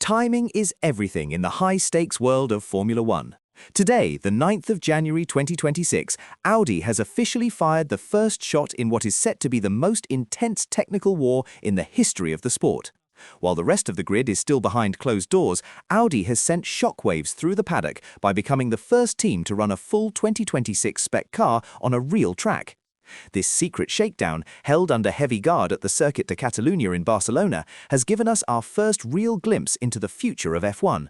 Timing is everything in the high-stakes world of Formula One. Today, the 9th of January 2026, Audi has officially fired the first shot in what is set to be the most intense technical war in the history of the sport. While the rest of the grid is still behind closed doors, Audi has sent shockwaves through the paddock by becoming the first team to run a full 2026-spec car on a real track. This secret shakedown, held under heavy guard at the Circuit de Catalunya in Barcelona, has given us our first real glimpse into the future of F1.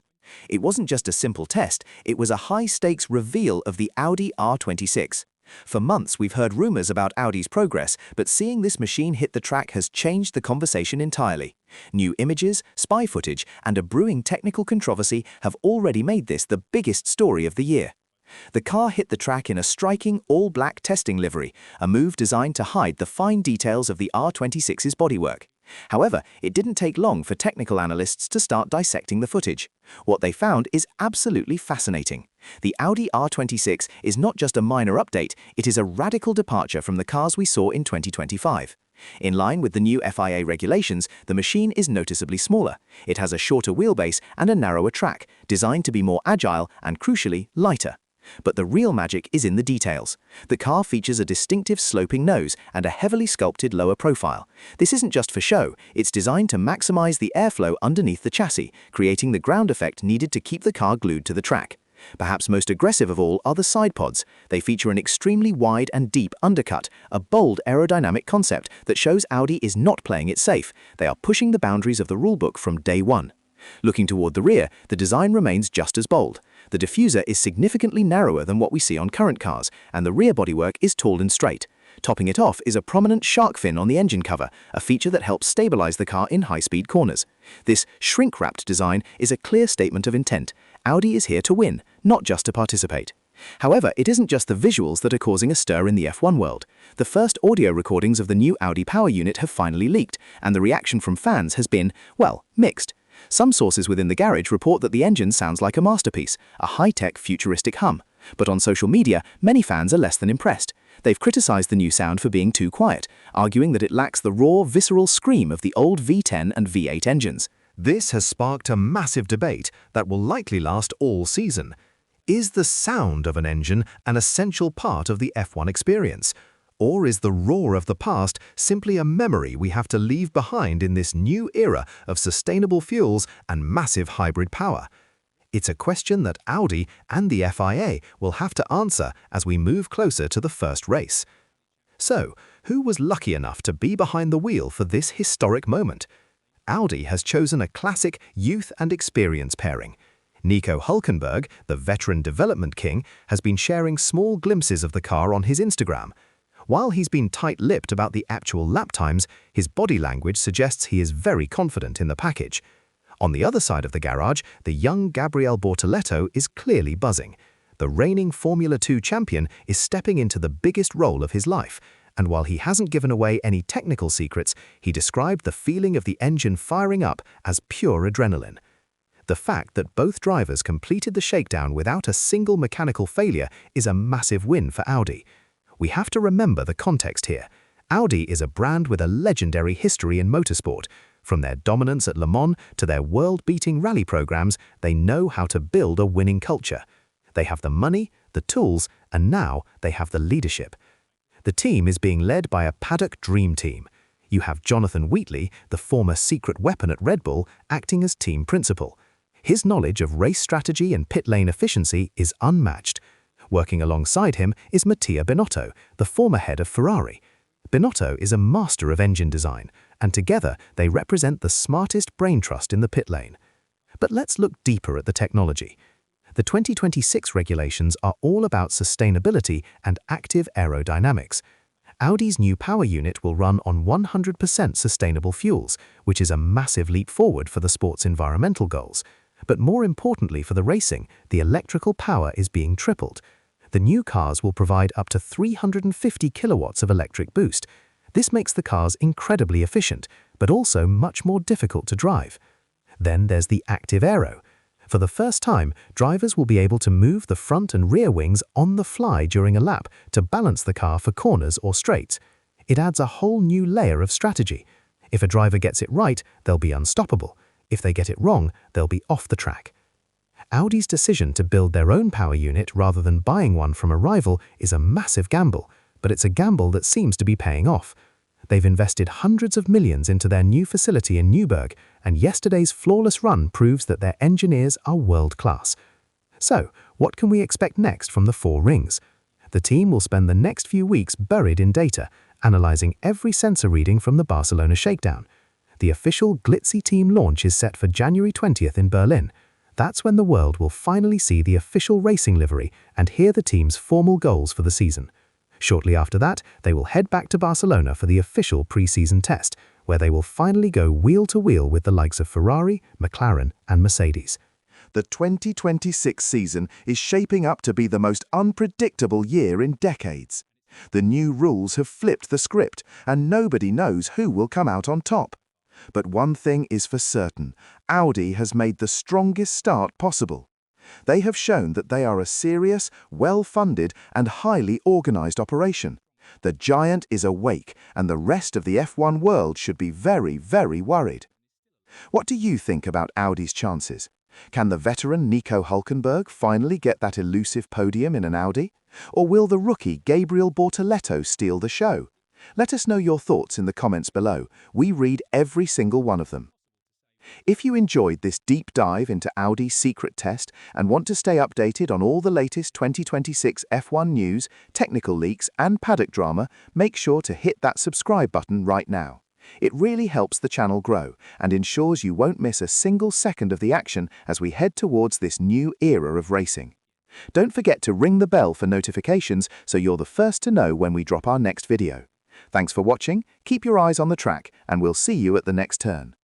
It wasn't just a simple test, it was a high-stakes reveal of the Audi R26. For months we've heard rumors about Audi's progress, but seeing this machine hit the track has changed the conversation entirely. New images, spy footage, and a brewing technical controversy have already made this the biggest story of the year. The car hit the track in a striking all-black testing livery, a move designed to hide the fine details of the R26's bodywork. However, it didn't take long for technical analysts to start dissecting the footage. What they found is absolutely fascinating. The Audi R26 is not just a minor update, it is a radical departure from the cars we saw in 2025. In line with the new FIA regulations, the machine is noticeably smaller. It has a shorter wheelbase and a narrower track, designed to be more agile and, crucially, lighter. But the real magic is in the details. The car features a distinctive sloping nose and a heavily sculpted lower profile. This isn't just for show, it's designed to maximize the airflow underneath the chassis, creating the ground effect needed to keep the car glued to the track. Perhaps most aggressive of all are the side pods. They feature an extremely wide and deep undercut, a bold aerodynamic concept that shows Audi is not playing it safe. They are pushing the boundaries of the rulebook from day one. Looking toward the rear, the design remains just as bold. The diffuser is significantly narrower than what we see on current cars, and the rear bodywork is tall and straight. Topping it off is a prominent shark fin on the engine cover, a feature that helps stabilize the car in high-speed corners. This shrink-wrapped design is a clear statement of intent. Audi is here to win, not just to participate. However, it isn't just the visuals that are causing a stir in the F1 world. The first audio recordings of the new Audi power unit have finally leaked, and the reaction from fans has been, well, mixed. Some sources within the garage report that the engine sounds like a masterpiece, a high-tech futuristic hum. But on social media, many fans are less than impressed. They've criticized the new sound for being too quiet, arguing that it lacks the raw, visceral scream of the old V10 and V8 engines. This has sparked a massive debate that will likely last all season. Is the sound of an engine an essential part of the F1 experience? Or is the roar of the past simply a memory we have to leave behind in this new era of sustainable fuels and massive hybrid power? It's a question that Audi and the FIA will have to answer as we move closer to the first race. So, who was lucky enough to be behind the wheel for this historic moment? Audi has chosen a classic youth and experience pairing. Nico Hülkenberg, the veteran development king, has been sharing small glimpses of the car on his Instagram. While he's been tight-lipped about the actual lap times, his body language suggests he is very confident in the package. On the other side of the garage, the young Gabriele Bortoleto is clearly buzzing. The reigning Formula 2 champion is stepping into the biggest role of his life, and while he hasn't given away any technical secrets, he described the feeling of the engine firing up as pure adrenaline. The fact that both drivers completed the shakedown without a single mechanical failure is a massive win for Audi. We have to remember the context here. Audi is a brand with a legendary history in motorsport. From their dominance at Le Mans to their world-beating rally programs, they know how to build a winning culture. They have the money, the tools, and now they have the leadership. The team is being led by a paddock dream team. You have Jonathan Wheatley, the former secret weapon at Red Bull, acting as team principal. His knowledge of race strategy and pit lane efficiency is unmatched. Working alongside him is Mattia Binotto, the former head of Ferrari. Binotto is a master of engine design, and together they represent the smartest brain trust in the pit lane. But let's look deeper at the technology. The 2026 regulations are all about sustainability and active aerodynamics. Audi's new power unit will run on 100% sustainable fuels, which is a massive leap forward for the sport's environmental goals. But more importantly for the racing, the electrical power is being tripled. The new cars will provide up to 350 kilowatts of electric boost. This makes the cars incredibly efficient, but also much more difficult to drive. Then there's the active aero. For the first time, drivers will be able to move the front and rear wings on the fly during a lap to balance the car for corners or straights. It adds a whole new layer of strategy. If a driver gets it right, they'll be unstoppable. If they get it wrong, they'll be off the track. Audi's decision to build their own power unit rather than buying one from a rival is a massive gamble, but it's a gamble that seems to be paying off. They've invested hundreds of millions into their new facility in Newburgh, and yesterday's flawless run proves that their engineers are world-class. So, what can we expect next from the four rings? The team will spend the next few weeks buried in data, analyzing every sensor reading from the Barcelona shakedown. The official glitzy team launch is set for January 20th in Berlin. That's when the world will finally see the official racing livery and hear the team's formal goals for the season. Shortly after that, they will head back to Barcelona for the official pre-season test, where they will finally go wheel-to-wheel with the likes of Ferrari, McLaren and Mercedes. The 2026 season is shaping up to be the most unpredictable year in decades. The new rules have flipped the script, and nobody knows who will come out on top. But one thing is for certain, Audi has made the strongest start possible. They have shown that they are a serious, well-funded and highly organized operation. The giant is awake, and the rest of the F1 world should be very, very worried. What do you think about Audi's chances? Can the veteran Nico Hülkenberg finally get that elusive podium in an Audi? Or will the rookie Gabriel Bortoleto steal the show? Let us know your thoughts in the comments below. We read every single one of them. If you enjoyed this deep dive into Audi's secret test and want to stay updated on all the latest 2026 F1 news, technical leaks and paddock drama, make sure to hit that subscribe button right now. It really helps the channel grow and ensures you won't miss a single second of the action as we head towards this new era of racing. Don't forget to ring the bell for notifications so you're the first to know when we drop our next video. Thanks for watching, keep your eyes on the track, and we'll see you at the next turn.